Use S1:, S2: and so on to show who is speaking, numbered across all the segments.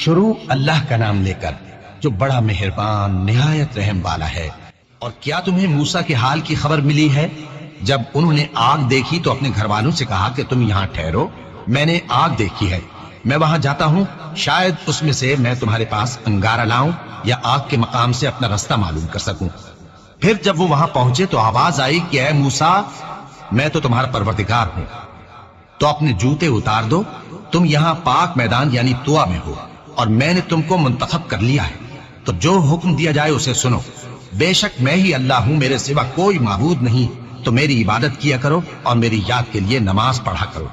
S1: شروع اللہ کا نام لے کر جو بڑا مہربان نہایت رحم والا ہے۔ اور کیا تمہیں موسیٰ کے حال کی خبر ملی ہے؟ جب انہوں نے آگ دیکھی تو اپنے گھر والوں سے کہا کہ تم یہاں ٹھہرو، میں نے آگ دیکھی ہے، میں وہاں جاتا ہوں، شاید اس میں سے میں تمہارے پاس انگارہ لاؤں یا آگ کے مقام سے اپنا رستہ معلوم کر سکوں۔ پھر جب وہ وہاں پہنچے تو آواز آئی کہ اے موسیٰ، میں تو تمہارا پروردگار ہوں، تو اپنے جوتے اتار دو، تم یہاں پاک میدان یعنی طوا میں ہو، اور میں نے تم کو منتخب کر لیا ہے، تو جو حکم دیا جائے اسے سنو۔ بے شک میں ہی اللہ ہوں، میرے سوا کوئی معبود نہیں، تو میری عبادت کیا کرو اور میری یاد کے لیے نماز پڑھا کرو۔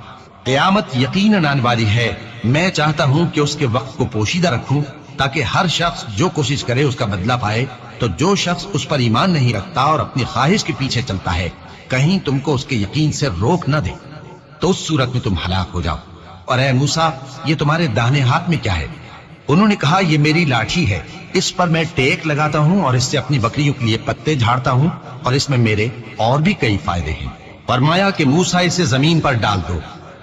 S1: قیامت یقیناً آنے والی ہے، میں چاہتا ہوں کہ اس کے وقت کو پوشیدہ رکھوں تاکہ ہر شخص جو کوشش کرے اس کا بدلہ پائے، تو جو شخص اس پر ایمان نہیں رکھتا اور اپنی خواہش کے پیچھے چلتا ہے کہیں تم کو اس کے یقین سے روک نہ دے، تو اس صورت میں تم ہلاک ہو جاؤ۔ اور اے موسیٰ، یہ تمہارے داہنے ہاتھ میں کیا ہے؟ انہوں نے کہا یہ میری لاٹھی ہے، اس پر میں ٹیک لگاتا ہوں اور اس سے اپنی بکریوں کے لیے پتے جھاڑتا ہوں، اور اس میں میرے اور بھی کئی فائدے ہیں۔ فرمایا کہ موسیٰ اسے زمین پر ڈال دو،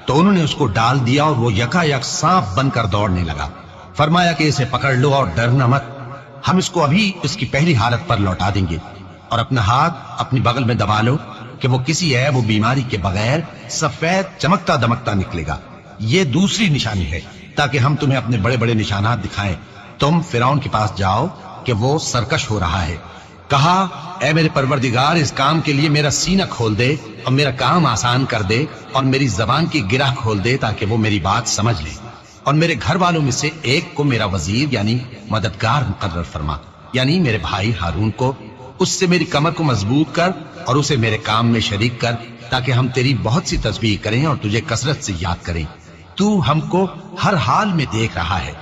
S1: تو انہوں نے اس کو ڈال دیا اور وہ یکا یک سانپ بن کر دوڑنے لگا۔ فرمایا کہ اسے پکڑ لو اور ڈرنا مت، ہم اس کو ابھی اس کی پہلی حالت پر لوٹا دیں گے، اور اپنا ہاتھ اپنی بغل میں دبا لو کہ وہ کسی عیب و بیماری کے بغیر سفید چمکتا دمکتا نکلے گا۔ یہ دوسری نشانی ہے تاکہ ہم تمہیں اپنے بڑے بڑے نشانات دکھائیں۔ تم فرعون کے پاس جاؤ کہ وہ سرکش ہو رہا ہے، کہا اے میرے پروردگار، اس کام کے لیے میرا سینہ کھول دے اور میرا کام آسان کر دے، اور میری زبان کی گرہ کھول دے تاکہ وہ میری بات سمجھ لے، اور میرے گھر والوں میں سے ایک کو میرا وزیر یعنی مددگار مقرر فرما، یعنی میرے بھائی ہارون کو، اس سے میری کمر کو مضبوط کر اور اسے میرے کام میں شریک کر، تاکہ ہم تیری بہت سی تسبیح کریں اور تجھے کثرت سے یاد کریں، تو ہم کو ہر حال میں دیکھ رہا ہے۔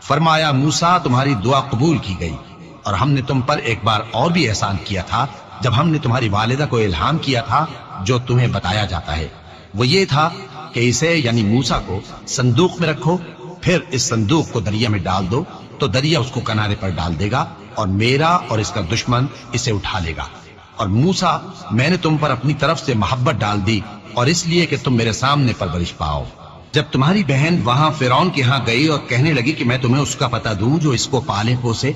S1: فرمایا موسیٰ، تمہاری دعا قبول کی گئی، اور ہم نے تم پر ایک بار اور بھی احسان کیا تھا جب ہم نے تمہاری والدہ کو الہام کیا تھا جو تمہیں بتایا جاتا ہے، وہ یہ تھا کہ اسے یعنی موسیٰ کو صندوق میں رکھو، پھر اس صندوق کو دریا میں ڈال دو تو دریا اس کو کنارے پر ڈال دے گا، اور میرا اور اس کا دشمن اسے اٹھا لے گا۔ اور موسیٰ، میں نے تم پر اپنی طرف سے محبت ڈال دی، اور اس لیے کہ تم میرے سامنے پرورش پاؤ۔ جب تمہاری بہن وہاں فرعون کے ہاں گئی اور کہنے لگی کہ میں تمہیں اس کا پتہ دوں جو اس کو پالے پوسے،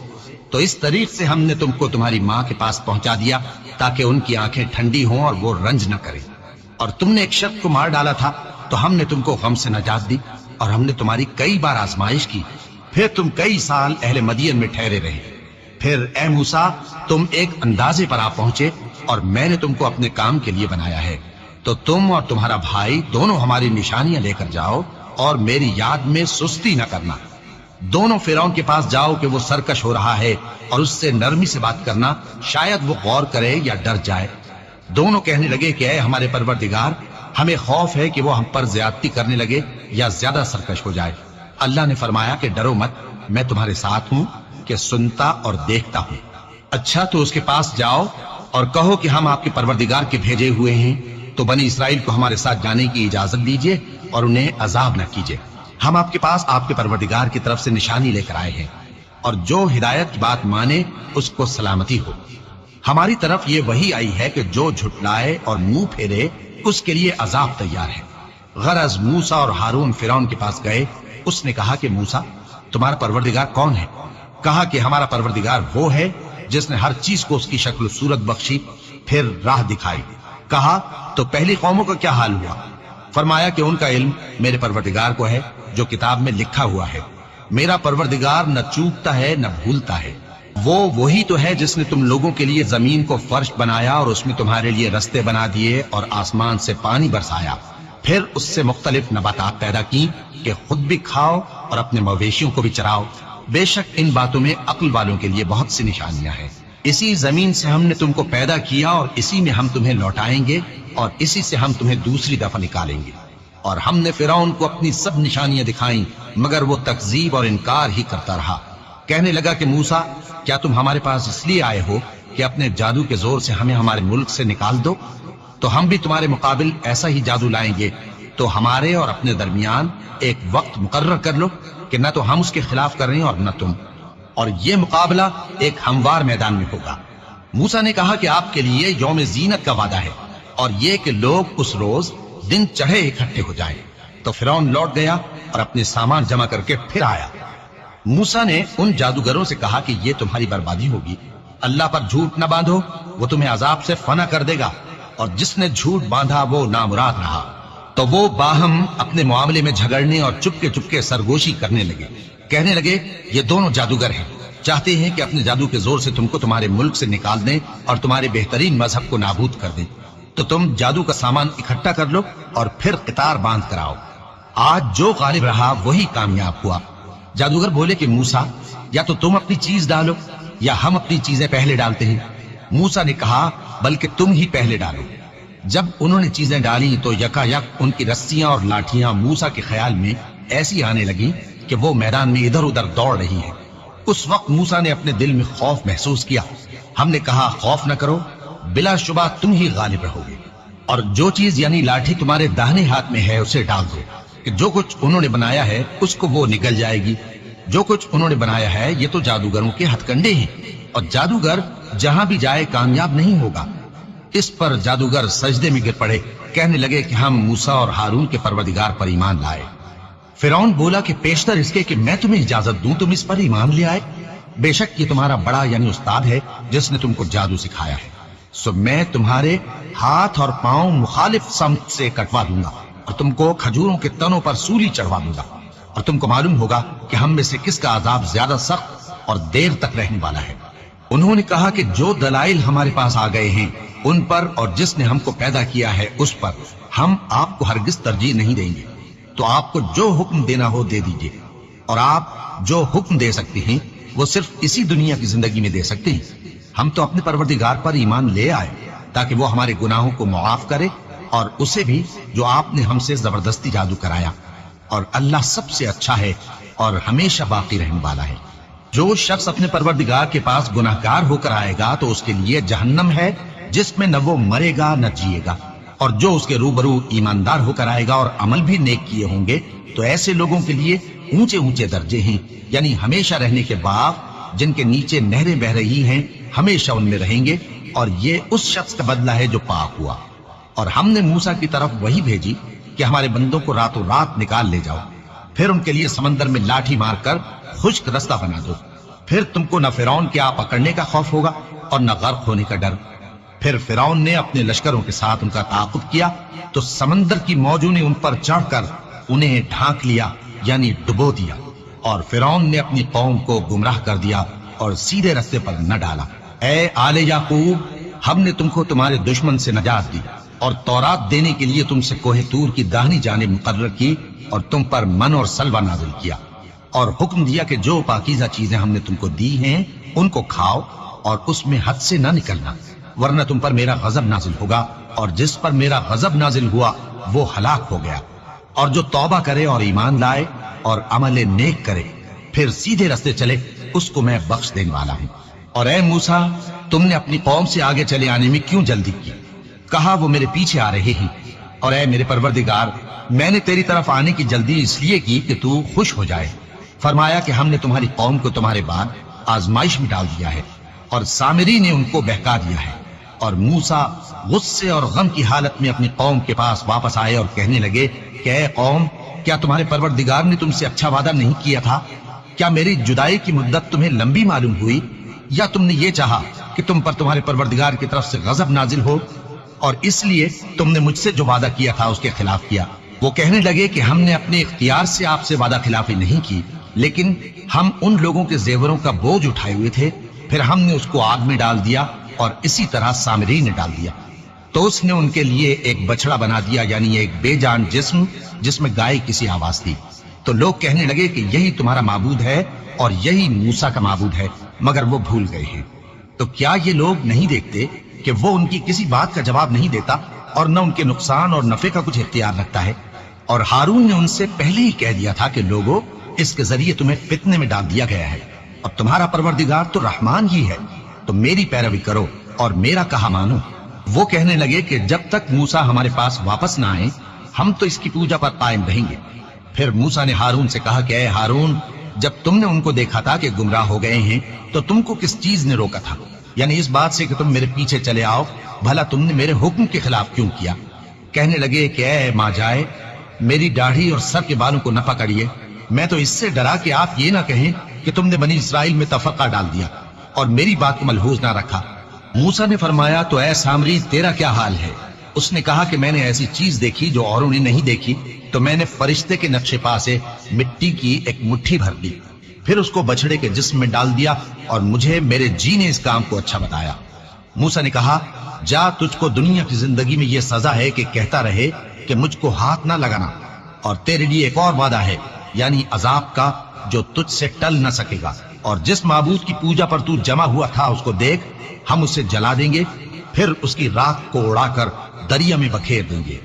S1: تو اس طریق سے ہم نے تم کو تمہاری ماں کے پاس پہنچا دیا تاکہ ان کی آنکھیں ٹھنڈی ہوں اور وہ رنج نہ کرے۔ اور تم نے ایک شخص کو مار ڈالا تھا تو ہم نے تم کو غم سے نجات دی، اور ہم نے تمہاری کئی بار آزمائش کی، پھر تم کئی سال اہل مدین میں ٹھہرے رہے۔ پھر اے موسیٰ، تم ایک اندازے پر آ پہنچے اور میں نے تم کو اپنے کام کے لیے بنایا ہے، تو تم اور تمہارا بھائی دونوں ہماری نشانیاں لے کر جاؤ اور میری یاد میں سستی نہ کرنا۔ دونوں فرعون کے پاس جاؤ کہ وہ سرکش ہو رہا ہے، اور اس سے نرمی سے بات کرنا، شاید وہ غور کرے یا ڈر جائے۔ دونوں کہنے لگے کہ اے ہمارے پروردگار، ہمیں خوف ہے کہ وہ ہم پر زیادتی کرنے لگے یا زیادہ سرکش ہو جائے۔ اللہ نے فرمایا کہ ڈرو مت، میں تمہارے ساتھ ہوں کہ سنتا اور دیکھتا ہوں۔ اچھا تو اس کے پاس جاؤ اور کہو کہ ہم آپ کے پروردگار کے بھیجے ہوئے ہیں، تو بنی اسرائیل کو ہمارے ساتھ جانے کی اجازت دیجیے اور انہیں عذاب نہ کیجیے۔ ہم آپ کے پاس آپ کے پروردگار کی طرف سے نشانی لے کر آئے ہیں، اور جو ہدایت کی بات مانے اس کو سلامتی ہو۔ ہماری طرف یہ وحی آئی ہے کہ جو جھٹلائے اور منہ پھیرے اس کے لیے عذاب تیار ہے۔ غرض موسیٰ اور ہارون فرعون کے پاس گئے، اس نے کہا کہ موسیٰ، تمہارا پروردگار کون ہے؟ کہا کہ ہمارا پروردگار وہ ہے جس نے ہر چیز کو اس کی شکل و صورت بخشی، پھر راہ دکھائی۔ کہا تو پہلی قوموں کا کیا حال ہوا؟ فرمایا کہ ان کا علم میرے پروردگار کو ہے جو کتاب میں لکھا ہوا ہے۔ میرا پروردگار نہ چوکتا ہے نہ بھولتا ہے، وہ وہی تو ہے جس نے تم لوگوں کے لیے زمین کو فرش بنایا اور اس میں تمہارے لیے رستے بنا دیے اور آسمان سے پانی برسایا، پھر اس سے مختلف نباتات پیدا کی کہ خود بھی کھاؤ اور اپنے مویشیوں کو بھی چراؤ۔ بے شک ان باتوں میں عقل والوں کے لیے بہت سی نشانیاں ہیں۔ اسی زمین سے ہم نے تم کو پیدا کیا اور اسی میں ہم تمہیں لوٹائیں گے، اور اسی سے ہم تمہیں دوسری دفعہ نکالیں گے۔ اور ہم نے فرعون کو اپنی سب نشانیاں دکھائیں، مگر وہ تکذیب اور انکار ہی کرتا رہا۔ کہنے لگا کہ موسیٰ، کیا تم ہمارے پاس اس لیے آئے ہو کہ اپنے جادو کے زور سے ہمیں ہمارے ملک سے نکال دو؟ تو ہم بھی تمہارے مقابل ایسا ہی جادو لائیں گے، تو ہمارے اور اپنے درمیان ایک وقت مقرر کر لو کہ نہ تو ہم اس کے خلاف کر رہے ہیں اور نہ تم، اور یہ مقابلہ ایک ہموار میدان میں ہوگا۔ موسیٰ نے کہا کہ آپ کے لیے یوم زینت کا وعدہ ہے، اور یہ کہ لوگ اس روز دن چڑھے اکٹھے ہو جائیں۔ تو فرعون لوٹ گیا اور اپنے سامان جمع کر کے پھر آیا۔ موسیٰ نے ان جادوگروں سے کہا کہ یہ تمہاری بربادی ہوگی، اللہ پر جھوٹ نہ باندھو، وہ تمہیں عذاب سے فنا کر دے گا، اور جس نے جھوٹ باندھا وہ نامراد رہا۔ تو وہ باہم اپنے معاملے میں جھگڑنے اور چپکے چپکے سرگوشی کرنے لگے، کہنے لگے یہ دونوں جادوگر ہیں، چاہتے ہیں کہ اپنے جادو کے زور سے تم کو تمہارے ملک سے نکال دیں اور تمہارے بہترین مذہب کو نابود کر دیں، تو تم جادو کا سامان اکٹھا کر لو اور پھر قطار باندھ کر آؤ۔ آج جو غالب رہا وہی کامیاب ہوا۔ جادوگر بولے کہ موسیٰ، یا تو تم اپنی چیز ڈالو یا ہم اپنی چیزیں پہلے ڈالتے ہیں۔ موسیٰ نے کہا بلکہ تم ہی پہلے ڈالو۔ جب انہوں نے چیزیں ڈالی تو یکا یک ان کی رسیاں اور لاٹھیاں موسیٰ کے خیال میں ایسی آنے لگی کہ وہ میدان میں ادھر ادھر دوڑ رہی ہیں۔ اس وقت موسیٰ نے اپنے دل میں خوف محسوس کیا۔ ہم نے کہا خوف نہ کرو، بلا شبہ تم ہی غالب رہو گے، اور جو چیز یعنی لاٹھی تمہارے داہنے ہاتھ میں ہے اسے ڈال دو، کہ جو کچھ انہوں نے بنایا ہے اس کو وہ نگل جائے گی۔ جو کچھ انہوں نے بنایا ہے یہ تو جادوگروں کے ہتھ کنڈے ہیں، اور جادوگر جہاں بھی جائے کامیاب نہیں ہوگا۔ اس پر جادوگر سجدے میں گر پڑے، کہنے لگے کہ ہم موسیٰ اور ہارون کے پروردگار پر ایمان لائے۔ فرعون بولا کہ پیشتر اس کے کہ میں تمہیں اجازت دوں تم اس پر ایمان لے آئے، بے شک یہ تمہارا بڑا یعنی استاد ہے جس نے تم کو جادو سکھایا ہے، سو میں تمہارے ہاتھ اور پاؤں مخالف سمت سے کٹوا دوں گا اور تم کو کھجوروں کے تنوں پر سولی چڑھوا دوں گا، اور تم کو معلوم ہوگا کہ ہم میں سے کس کا عذاب زیادہ سخت اور دیر تک رہنے والا ہے۔ انہوں نے کہا کہ جو دلائل ہمارے پاس آ گئے ہیں ان پر اور جس نے ہم کو پیدا کیا ہے اس پر ہم آپ کو ہرگز ترجیح نہیں دیں گے، تو آپ کو جو حکم دینا ہو دے دیجئے، اور آپ جو حکم دے سکتے ہیں وہ صرف اسی دنیا کی زندگی میں دے سکتے ہیں۔ ہم تو اپنے پروردگار پر ایمان لے آئے تاکہ وہ ہمارے گناہوں کو معاف کرے، اور اسے بھی جو آپ نے ہم سے زبردستی جادو کرایا، اور اللہ سب سے اچھا ہے اور ہمیشہ باقی رہنے والا ہے۔ جو شخص اپنے پروردگار کے پاس گناہگار ہو کر آئے گا تو اس کے لیے جہنم ہے جس میں نہ وہ مرے گا نہ جیے گا، اور جو اس کے روبرو ایماندار ہو کر آئے گا اور عمل بھی نیک کیے ہوں گے تو ایسے لوگوں کے لیے اونچے اونچے درجے ہیں، یعنی ہمیشہ رہنے کے باغ جن کے نیچے نہریں بہ رہی ہیں، ہمیشہ ان میں رہیں گے، اور یہ اس شخص کا بدلہ ہے جو پاک ہوا۔ اور ہم نے موسیٰ کی طرف وہی بھیجی کہ ہمارے بندوں کو راتوں رات نکال لے جاؤ، پھر ان کے لیے سمندر میں لاٹھی مار کر خشک رستہ بنا دو، پھر تم کو نہ فرعون کے آ پکڑنے کا خوف ہوگا اور نہ غرق ہونے کا ڈر۔ پھر فرعون نے اپنے لشکروں کے ساتھ ان کا تعاقب کیا تو سمندر کی موجوں نے ان پر چڑھ کر انہیں ڈھانک لیا یعنی ڈبو دیا، اور فرعون نے اپنی قوم کو گمراہ کر دیا اور سیدھے رستے پر نہ ڈالا۔ اے آل یعقوب، ہم نے تم کو تمہارے دشمن سے نجات دی اور تورات دینے کے لیے تم سے کوہ طور کی داہنی جانب مقرر کی، اور تم پر من اور سلوہ نازل کیا، اور حکم دیا کہ جو پاکیزہ چیزیں ہم نے تم کو دی ہیں ان کو کھاؤ اور اس میں حد سے نہ نکلنا، ورنہ تم پر میرا غضب نازل ہوگا، اور جس پر میرا غضب نازل ہوا وہ ہلاک ہو گیا۔ اور جو توبہ کرے اور ایمان لائے اور عمل نیک کرے پھر سیدھے رستے چلے اس کو میں بخش دینے والا ہوں۔ اور اے موسیٰ، تم نے اپنی قوم سے آگے چلے آنے میں کیوں جلدی کی؟ کہا وہ میرے پیچھے آ رہے ہیں۔ اور اے میرے پروردگار، میں نے تیری طرف آنے کی جلدی اس لیے کی کہ تو خوش ہو جائے۔ فرمایا کہ ہم نے تمہاری قوم کو تمہارے بعد آزمائش میں ڈال دیا ہے، اور سامری نے ان کو بہکا دیا ہے۔ اور موسیٰ غصے اور غم کی حالت میں اپنی قوم کے پاس واپس آئے اور کہنے لگے کہ اے قوم، کیا تمہارے پروردگار نے تم سے اچھا وعدہ نہیں کیا تھا؟ کیا میری جدائی کی مدت تمہیں لمبی معلوم ہوئی، یا تم نے یہ چاہا کہ تم پر تمہارے پروردگار کی طرف سے غضب نازل ہو، اور اس لیے تم نے مجھ سے جو وعدہ کیا تھا اس کے خلاف کیا؟ وہ کہنے لگے کہ ہم نے اپنے اختیار سے آپ سے وعدہ خلافی نہیں کی، لیکن ہم ان لوگوں کے زیوروں کا بوجھ اٹھائے ہوئے تھے، پھر ہم نے اس کو آگ میں ڈال دیا، اور اسی طرح سامری نے ڈال دیا۔ تو اس نے ان کے لیے ایک بچڑا بنا دیا، یعنی ایک بے جان جسم جس میں گائے کسی آواز تھی۔ تو لوگ کہنے لگے کہ یہی تمہارا معبود ہے اور یہی موسیٰ کا معبود ہے، مگر وہ بھول گئے ہیں۔ تو کیا یہ لوگ نہیں دیکھتے کہ وہ ان کی کسی بات کا جواب نہیں دیتا اور نہ ان کے نقصان اور نفع کا کچھ اختیار رکھتا ہے؟ اور ہارون نے ان سے پہلے ہی کہہ دیا تھا کہ لوگوں، اس کے ذریعے تمہیں فتنے میں ڈال دیا گیا ہے، اور تمہارا پروردگار تو رحمان ہی ہے، تو میری پیروی کرو اور میرا کہا مانو۔ وہ کہنے لگے کہ جب تک موسیٰ ہمارے پاس واپس نہ آئے ہم تو اس کی پوجا پر قائم رہیں گے۔ پھر موسیٰ نے ہارون سے کہا کہ اے ہارون، جب تم نے ان کو دیکھا تھا کہ گمراہ ہو گئے ہیں تو تم کو کس چیز نے روکا تھا؟ یعنی اس بات سے کہ تم میرے پیچھے چلے آؤ، بھلا تم نے میرے حکم کے خلاف کیوں کیا؟ کہنے لگے کہ اے ماں جائے، میری داڑھی اور سر کے بالوں کو نہ پکڑیے، میں تو اس سے ڈرا کہ آپ یہ نہ کہیں کہ تم نے بنی اسرائیل میں تفرقہ ڈال دیا اور میری بات کو ملحوظ نہ رکھا۔ موسیٰ نے فرمایا تو اے سامری تیرا کیا حال ہے؟ اس نے کہا کہ میں نے ایسی چیز دیکھی جو اوروں نے نہیں دیکھی، تو میں نے فرشتے کے نقش پا سے مٹی کی ایک مٹھی بھر لی، پھر اس کو بچڑے کے جسم میں ڈال دیا اور مجھے میرے جی نے اس کام کو اچھا بتایا۔ موسیٰ نے کہا جا، تجھ کو دنیا کی زندگی میں یہ سزا ہے کہ کہتا رہے کہ مجھ کو ہاتھ نہ لگانا، اور تیرے لیے ایک اور وعدہ ہے، یعنی عذاب کا جو تجھ سے ٹل نہ سکے گا، اور جس معبود کی پوجا پر تو جمع ہوا تھا اس کو دیکھ، ہم اسے جلا دیں گے، پھر اس کی راکھ کو اڑا کر دریا میں بکھیر دیں گے۔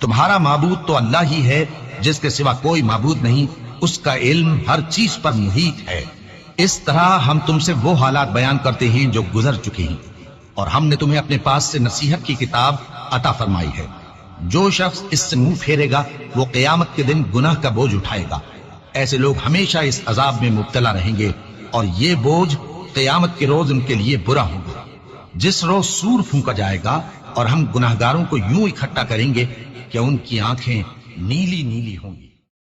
S1: تمہارا معبود تو اللہ ہی ہے، جس کے سوا کوئی معبود نہیں، اس کا علم ہر چیز پر محیط ہے۔ اس طرح ہم تم سے وہ حالات بیان کرتے ہیں جو گزر چکے ہیں، اور ہم نے تمہیں اپنے پاس سے نصیحت کی کتاب عطا فرمائی ہے۔ جو شخص اس سے منہ پھیرے گا وہ قیامت کے دن گناہ کا بوجھ اٹھائے گا۔ ایسے لوگ ہمیشہ اس عذاب میں مبتلا رہیں گے، اور یہ بوجھ قیامت کے روز ان کے لیے برا ہوگا۔ جس روز سور پھونکا جائے گا اور ہم گناہگاروں کو یوں اکٹھا کریں گے کہ ان کی آنکھیں نیلی نیلی ہوں گی۔